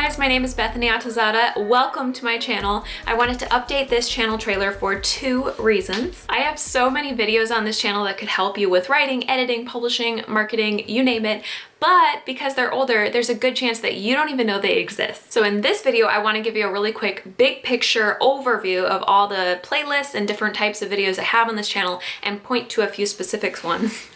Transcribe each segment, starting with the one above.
guys, my name is Bethany Atazadeh. Welcome to my channel. I wanted to update this channel trailer for two reasons. I have so many videos on this channel that could help you with writing, editing, publishing, marketing, you name it. But because they're older, there's a good chance that you don't even know they exist. So in this video, I want to give you a really quick big picture overview of all the playlists and different types of videos I have on this channel and point to a few specific ones.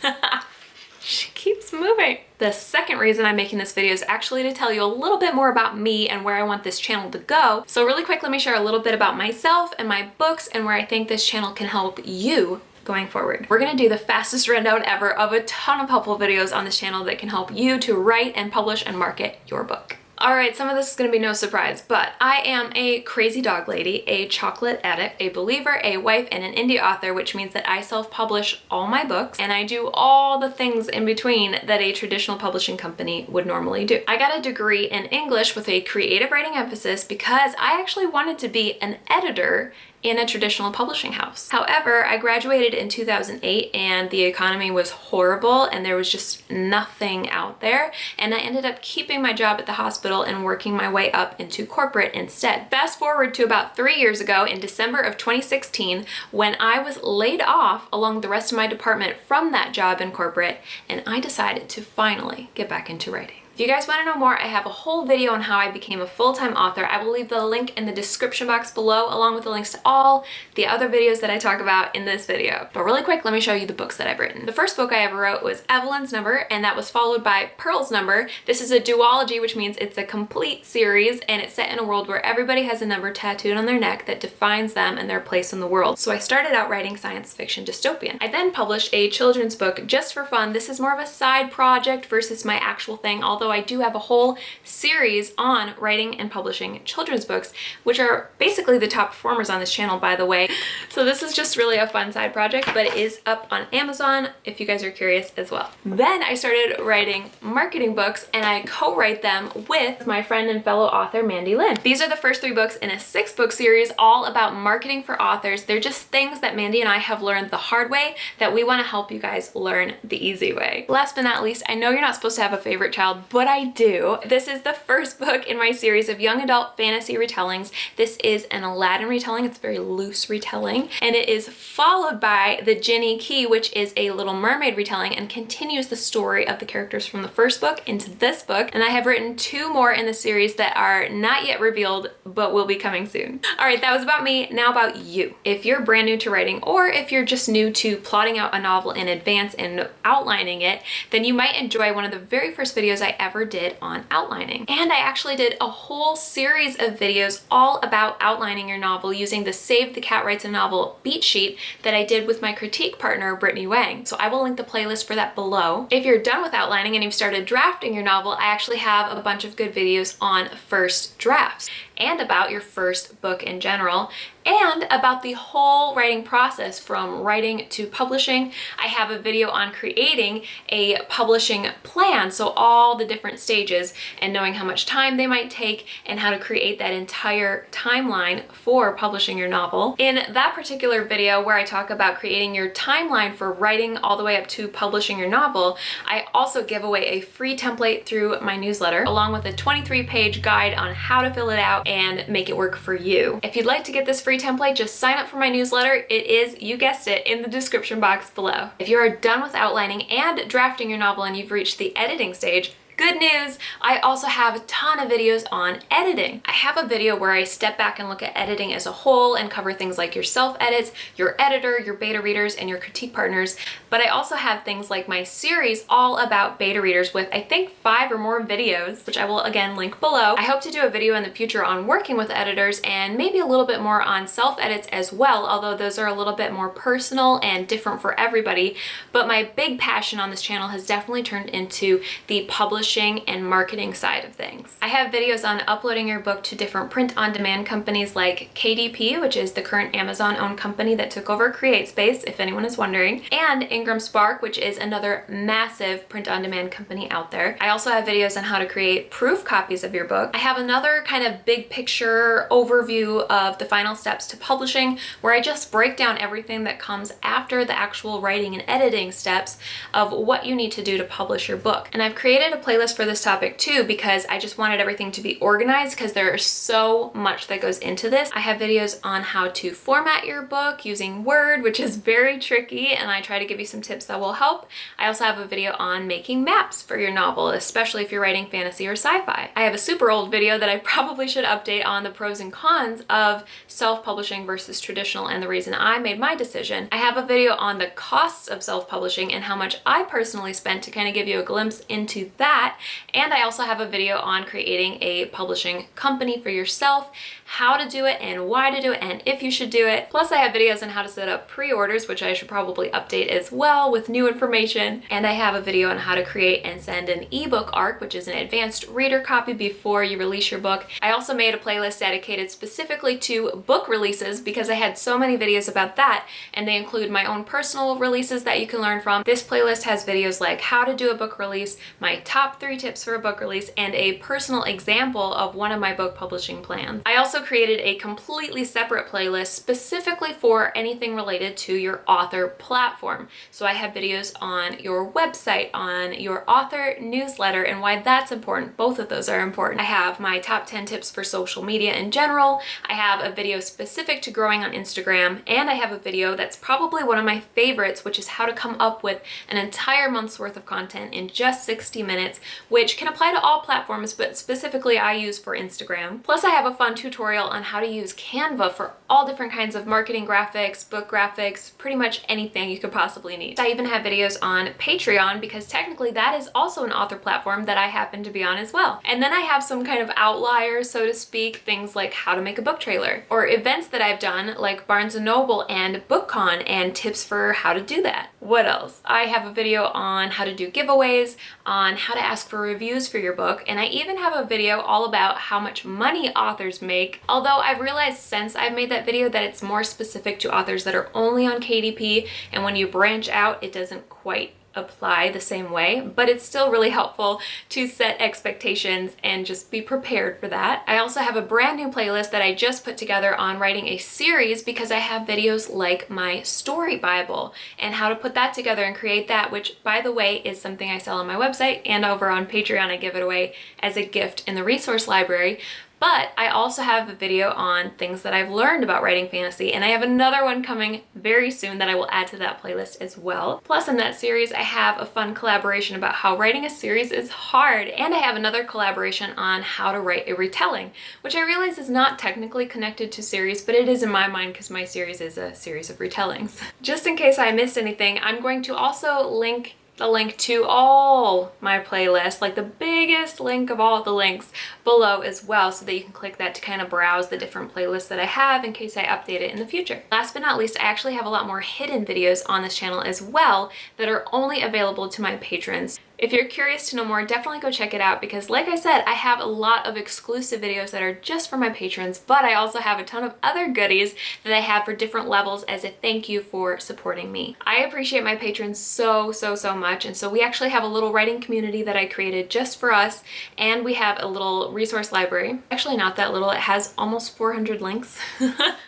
She keeps moving. The second reason I'm making this video is actually to tell you a little bit more about me and where I want this channel to go. So really quick, let me share a little bit about myself and my books and where I think this channel can help you going forward. We're gonna do the fastest rundown ever of a ton of helpful videos on this channel that can help you to write and publish and market your book. All right, some of this is gonna be no surprise, but I am a crazy dog lady, a chocolate addict, a believer, a wife, and an indie author, which means that I self-publish all my books and I do all the things in between that a traditional publishing company would normally do. I got a degree in English with a creative writing emphasis because I actually wanted to be an editor in a traditional publishing house. However, I graduated in 2008 and the economy was horrible and there was just nothing out there, and I ended up keeping my job at the hospital and working my way up into corporate instead. Fast forward to about 3 years ago in December of 2016 when I was laid off along with the rest of my department from that job in corporate, and I decided to finally get back into writing. If you guys want to know more, I have a whole video on how I became a full-time author. I will leave the link in the description box below, along with the links to all the other videos that I talk about in this video. But really quick, let me show you the books that I've written. The first book I ever wrote was Evelyn's Number, and that was followed by Pearl's Number. This is a duology, which means it's a complete series, and it's set in a world where everybody has a number tattooed on their neck that defines them and their place in the world. So I started out writing science fiction dystopian. I then published a children's book just for fun. This is more of a side project versus my actual thing, although I do have a whole series on writing and publishing children's books, which are basically the top performers on this channel, by the way. So this is just really a fun side project, but it is up on Amazon if you guys are curious as well. Then I started writing marketing books, and I co-write them with my friend and fellow author, Mandy Lynn. These are the first 3 books in a 6-book series all about marketing for authors. They're just things that Mandy and I have learned the hard way that we want to help you guys learn the easy way. Last but not least, I know you're not supposed to have a favorite child, but I do. This is the first book in my series of young adult fantasy retellings. This is an Aladdin retelling. It's a very loose retelling, and it is followed by the JINNI Key, which is a Little Mermaid retelling and continues the story of the characters from the first book into this book. And I have written 2 more in the series that are not yet revealed, but will be coming soon. All right, that was about me. Now about you. If you're brand new to writing, or if you're just new to plotting out a novel in advance and outlining it, then you might enjoy one of the very first videos I ever did on outlining. And I actually did a whole series of videos all about outlining your novel using the Save the Cat Writes a Novel beat sheet that I did with my critique partner, Brittany Wang. So I will link the playlist for that below. If you're done with outlining and you've started drafting your novel, I actually have a bunch of good videos on first drafts and about your first book in general, and about the whole writing process from writing to publishing. I have a video on creating a publishing plan, so all the different stages and knowing how much time they might take and how to create that entire timeline for publishing your novel. In that particular video where I talk about creating your timeline for writing all the way up to publishing your novel, I also give away a free template through my newsletter, along with a 23-page guide on how to fill it out and make it work for you. If you'd like to get this free template, just sign up for my newsletter. It is, you guessed it, in the description box below. If you are done with outlining and drafting your novel and you've reached the editing stage, good news, I also have a ton of videos on editing. I have a video where I step back and look at editing as a whole and cover things like your self-edits, your editor, your beta readers, and your critique partners. But I also have things like my series all about beta readers with, I think, 5 or more videos, which I will again link below. I hope to do a video in the future on working with editors and maybe a little bit more on self-edits as well, although those are a little bit more personal and different for everybody. But my big passion on this channel has definitely turned into the publishing and marketing side of things. I have videos on uploading your book to different print-on-demand companies like KDP, which is the current Amazon-owned company that took over CreateSpace, if anyone is wondering, and Ingram Spark, which is another massive print-on-demand company out there. I also have videos on how to create proof copies of your book. I have another kind of big picture overview of the final steps to publishing, where I just break down everything that comes after the actual writing and editing steps of what you need to do to publish your book. And I've created a playlist playlist for this topic too, because I just wanted everything to be organized because there is so much that goes into this. I have videos on how to format your book using Word, which is very tricky, and I try to give you some tips that will help. I also have a video on making maps for your novel, especially if you're writing fantasy or sci-fi. I have a super old video that I probably should update on the pros and cons of self-publishing versus traditional and the reason I made my decision. I have a video on the costs of self-publishing and how much I personally spent to kind of give you a glimpse into that. And I also have a video on creating a publishing company for yourself, how to do it and why to do it and if you should do it. Plus I have videos on how to set up pre-orders, which I should probably update as well with new information. And I have a video on how to create and send an ebook ARC, which is an advanced reader copy before you release your book. I also made a playlist dedicated specifically to book releases because I had so many videos about that, and they include my own personal releases that you can learn from. This playlist has videos like how to do a book release, my top 3 tips for a book release, and a personal example of one of my book publishing plans. I also created a completely separate playlist specifically for anything related to your author platform. So I have videos on your website, on your author newsletter, and why that's important. Both of those are important. I have my top 10 tips for social media in general. I have a video specific to growing on Instagram, and I have a video that's probably one of my favorites, which is how to come up with an entire month's worth of content in just 60 minutes, which can apply to all platforms, but specifically I use for Instagram. Plus I have a fun tutorial on how to use Canva for all different kinds of marketing graphics, book graphics, pretty much anything you could possibly need. I even have videos on Patreon because technically that is also an author platform that I happen to be on as well. And then I have some kind of outliers, so to speak, things like how to make a book trailer or events that I've done like Barnes & Noble and BookCon and tips for how to do that. What else? I have a video on how to do giveaways, on how to ask for reviews for your book, and I even have a video all about how much money authors make, although I've realized since I've made that video that it's more specific to authors that are only on KDP, and when you branch out it doesn't quite apply the same way, but it's still really helpful to set expectations and just be prepared for that. I also have a brand new playlist that I just put together on writing a series because I have videos like my story Bible and how to put that together and create that, which by the way is something I sell on my website, and over on Patreon I give it away as a gift in the resource library. But I also have a video on things that I've learned about writing fantasy, and I have another one coming very soon that I will add to that playlist as well. Plus in that series, I have a fun collaboration about how writing a series is hard, and I have another collaboration on how to write a retelling, which I realize is not technically connected to series, but it is in my mind because my series is a series of retellings. Just in case I missed anything, I'm going to also link the link to all my playlists, like the biggest link of all the links below as well, so that you can click that to kind of browse the different playlists that I have in case I update it in the future. Last but not least, I actually have a lot more hidden videos on this channel as well that are only available to my patrons. If you're curious to know more, definitely go check it out because like I said, I have a lot of exclusive videos that are just for my patrons, but I also have a ton of other goodies that I have for different levels as a thank you for supporting me. I appreciate my patrons so much, and so we actually have a little writing community that I created just for us, and we have a little resource library. Actually not that little, it has almost 400 links.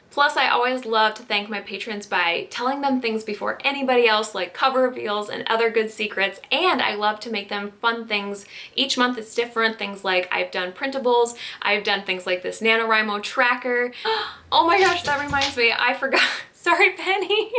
Plus, I always love to thank my patrons by telling them things before anybody else, like cover reveals and other good secrets, and I love to make them fun things. Each month it's different, things like I've done printables, I've done things like this NaNoWriMo tracker. Oh my gosh, that reminds me, I forgot. Sorry, Penny.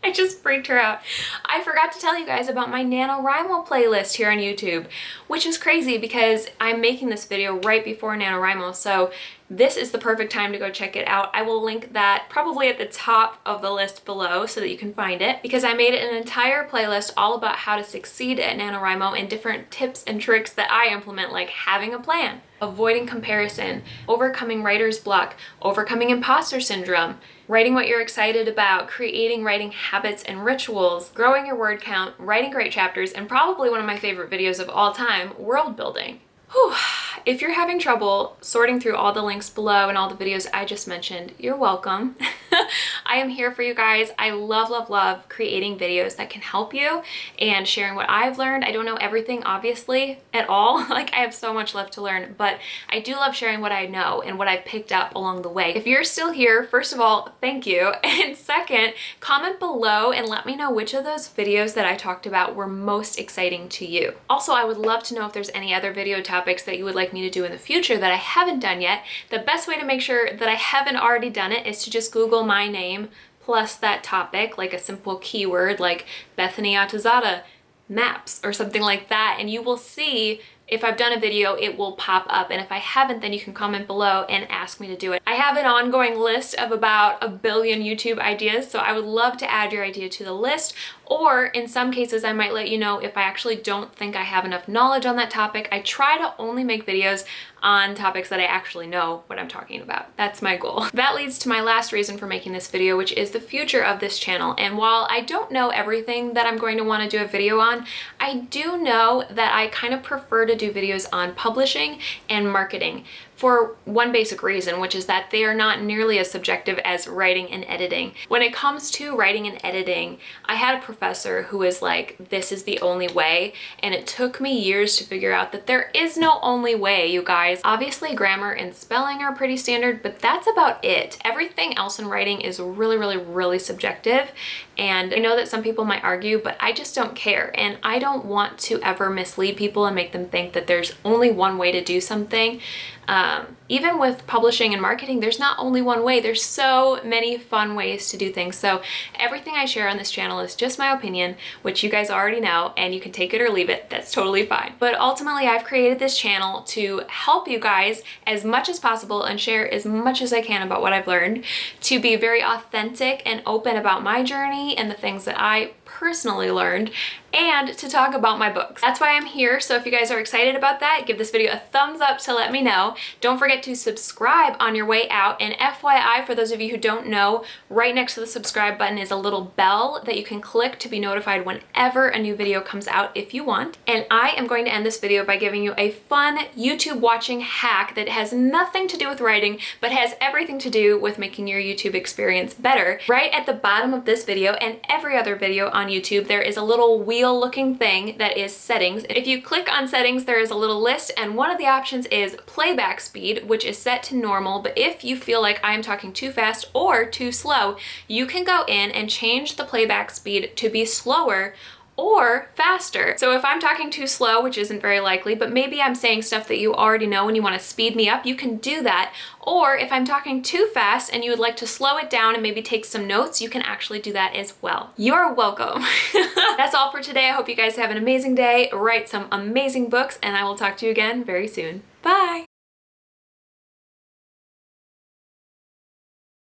I just freaked her out. I forgot to tell you guys about my NaNoWriMo playlist here on YouTube, which is crazy because I'm making this video right before NaNoWriMo, so this is the perfect time to go check it out. I will link that probably at the top of the list below so that you can find it, because I made an entire playlist all about how to succeed at NaNoWriMo and different tips and tricks that I implement, like having a plan, avoiding comparison, overcoming writer's block, overcoming imposter syndrome, writing what you're excited about, creating writing habits and rituals, growing your word count, writing great chapters, and probably one of my favorite videos of all time, world building. Whew. if you're having trouble sorting through all the links below and all the videos I just mentioned, you're welcome. I am here for you guys. I love, love, love creating videos that can help you and sharing what I've learned. I don't know everything, obviously, at all. Like, I have so much left to learn, but I do love sharing what I know and what I've picked up along the way. If you're still here, first of all, thank you. And second, comment below and let me know which of those videos that I talked about were most exciting to you. Also, I would love to know if there's any other video topics that you would like me to do in the future that I haven't done yet. The best way to make sure that I haven't already done it is to just Google my name plus that topic, like a simple keyword like Bethany Atazadeh maps or something like that, and you will see if I've done a video, it will pop up, and if I haven't, then you can comment below and ask me to do it. I have an ongoing list of about 1 billion YouTube ideas, so I would love to add your idea to the list, or in some cases, I might let you know if I actually don't think I have enough knowledge on that topic. I try to only make videos on topics that I actually know what I'm talking about. That's my goal. That leads to my last reason for making this video, which is the future of this channel. And while I don't know everything that I'm going to want to do a video on, I do know that I kind of prefer to do videos on publishing and marketing for one basic reason, which is that they are not nearly as subjective as writing and editing. When it comes to writing and editing, I had a professor who was like, this is the only way, and it took me years to figure out that there is no only way, you guys. Obviously, grammar and spelling are pretty standard, but that's about it. Everything else in writing is really, really, really subjective, and I know that some people might argue, but I just don't care, and I don't want to ever mislead people and make them think that there's only one way to do something. Even with publishing and marketing, there's not only one way. There's so many fun ways to do things. So everything I share on this channel is just my opinion, which you guys already know, and you can take it or leave it. That's totally fine. But ultimately, I've created this channel to help you guys as much as possible and share as much as I can about what I've learned, to be very authentic and open about my journey and the things that I personally learned, and to talk about my books. That's why I'm here. So if you guys are excited about that, give this video a thumbs up to let me know. Don't forget to subscribe on your way out. And FYI, for those of you who don't know, right next to the subscribe button is a little bell that you can click to be notified whenever a new video comes out if you want. And I am going to end this video by giving you a fun YouTube watching hack that has nothing to do with writing, but has everything to do with making your YouTube experience better. Right at the bottom of this video and every other video on YouTube, there is a little wheel looking thing that is settings. If you click on settings, there is a little list, and one of the options is playback speed, which is set to normal. But if you feel like I'm talking too fast or too slow, you can go in and change the playback speed to be slower or faster. So if I'm talking too slow, which isn't very likely, but maybe I'm saying stuff that you already know and you want to speed me up, you can do that. Or if I'm talking too fast and you would like to slow it down and maybe take some notes, you can actually do that as well. You're welcome. That's all for today. I hope you guys have an amazing day, write some amazing books, and I will talk to you again very soon. Bye!